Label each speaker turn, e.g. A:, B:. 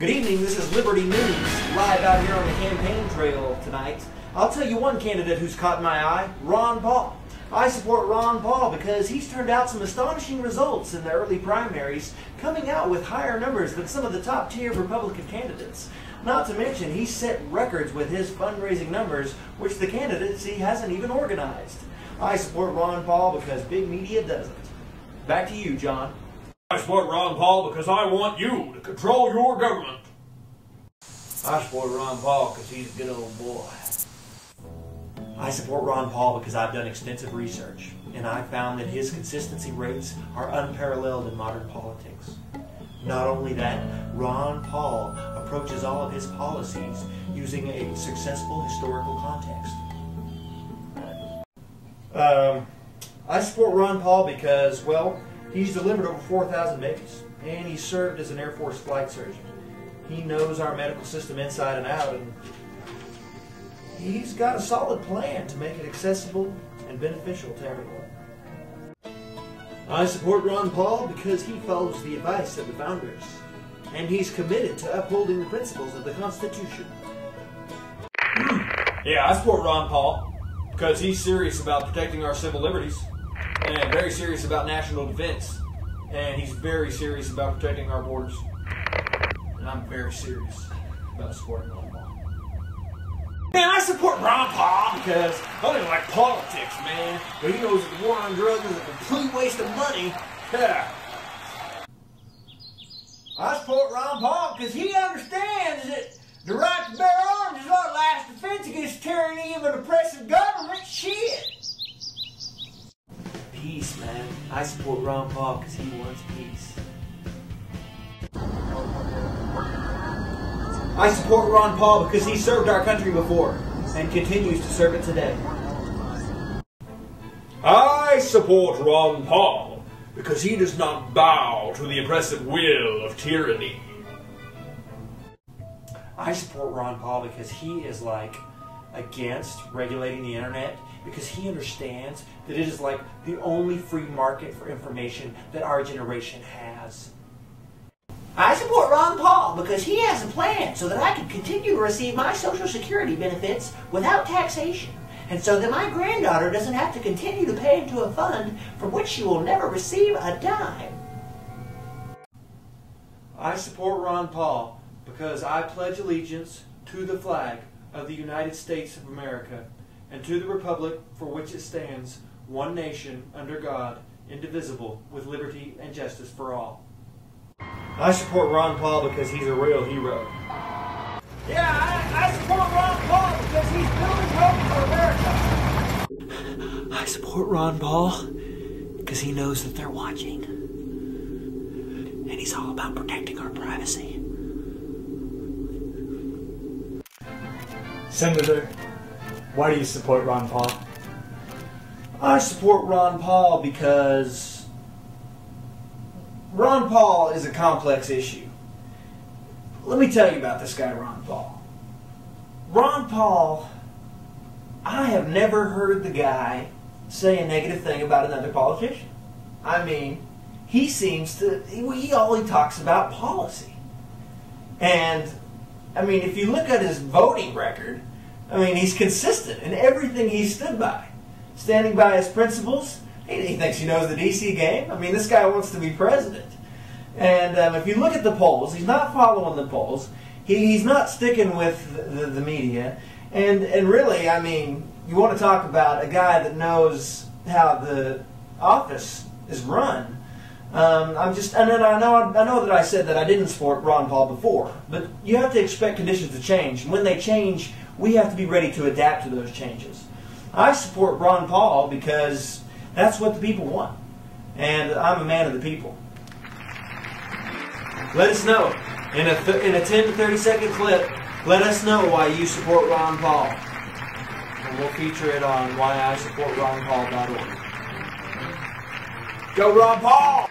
A: Good evening, this is Liberty News, live out here on the campaign trail tonight. I'll tell you one candidate who's caught my eye, Ron Paul. I support Ron Paul because he's turned out some astonishing results in the early primaries, coming out with higher numbers than some of the top tier Republican candidates. Not to mention, he's set records with his fundraising numbers, which the candidacy hasn't even organized. I support Ron Paul because big media doesn't. Back to you, John.
B: I support Ron Paul because I want you to control your government.
A: I support Ron Paul because he's a good old boy. I support Ron Paul because I've done extensive research, and I found that his consistency rates are unparalleled in modern politics. Not only that, Ron Paul approaches all of his policies using a successful historical context. I support Ron Paul because, well, he's delivered over 4,000 babies, and he served as an Air Force flight surgeon. He knows our medical system inside and out, and he's got a solid plan to make it accessible and beneficial to everyone. I support Ron Paul because he follows the advice of the founders, and he's committed to upholding the principles of the Constitution.
B: Yeah, I support Ron Paul because he's serious about protecting our civil liberties and very serious about national defense, and he's very serious about protecting our borders. And I'm very serious about supporting Ron Paul. Man, I support Ron Paul because I don't even like politics, man. But he knows that the war on drugs is a complete waste of money. Yeah.
A: I support Ron Paul because he understands that the right to bear arms is our last defense against tyranny of an oppressive government. Shit. Peace, man. I support Ron Paul because he wants peace. I support Ron Paul because he served our country before and continues to serve it today.
B: I support Ron Paul because he does not bow to the oppressive will of tyranny.
A: I support Ron Paul because he is against regulating the internet, because he understands that it is the only free market for information that our generation has. I support Ron Paul because he has a plan so that I can continue to receive my Social Security benefits without taxation, and so that my granddaughter doesn't have to continue to pay into a fund from which she will never receive a dime. I support Ron Paul because I pledge allegiance to the flag of the United States of America and to the republic for which it stands, one nation, under God, indivisible, with liberty and justice for all. I support Ron Paul because he's a real hero.
B: Yeah, I support Ron Paul because he's building hope for America.
A: I support Ron Paul because he knows that they're watching. And he's all about protecting our privacy.
C: Senator, why do you support Ron Paul?
A: I support Ron Paul because Ron Paul is a complex issue. Let me tell you about this guy, Ron Paul. Ron Paul, I have never heard the guy say a negative thing about another politician. I mean, he seems to, he talks about policy. And, I mean, if you look at his voting record, I mean, he's consistent in everything he stood by. Standing by his principles. He thinks he knows the DC game. I mean, this guy wants to be president. And if you look at the polls, he's not following the polls. He's not sticking with the media. And really, I mean, you want to talk about a guy that knows how the office is run. I know that I said that I didn't support Ron Paul before, but you have to expect conditions to change. And when they change, we have to be ready to adapt to those changes. I support Ron Paul because that's what the people want. And I'm a man of the people. Let us know. In a 10 to 30 second clip, let us know why you support Ron Paul. And we'll feature it on whyisupportronpaul.org.
B: Go Ron Paul!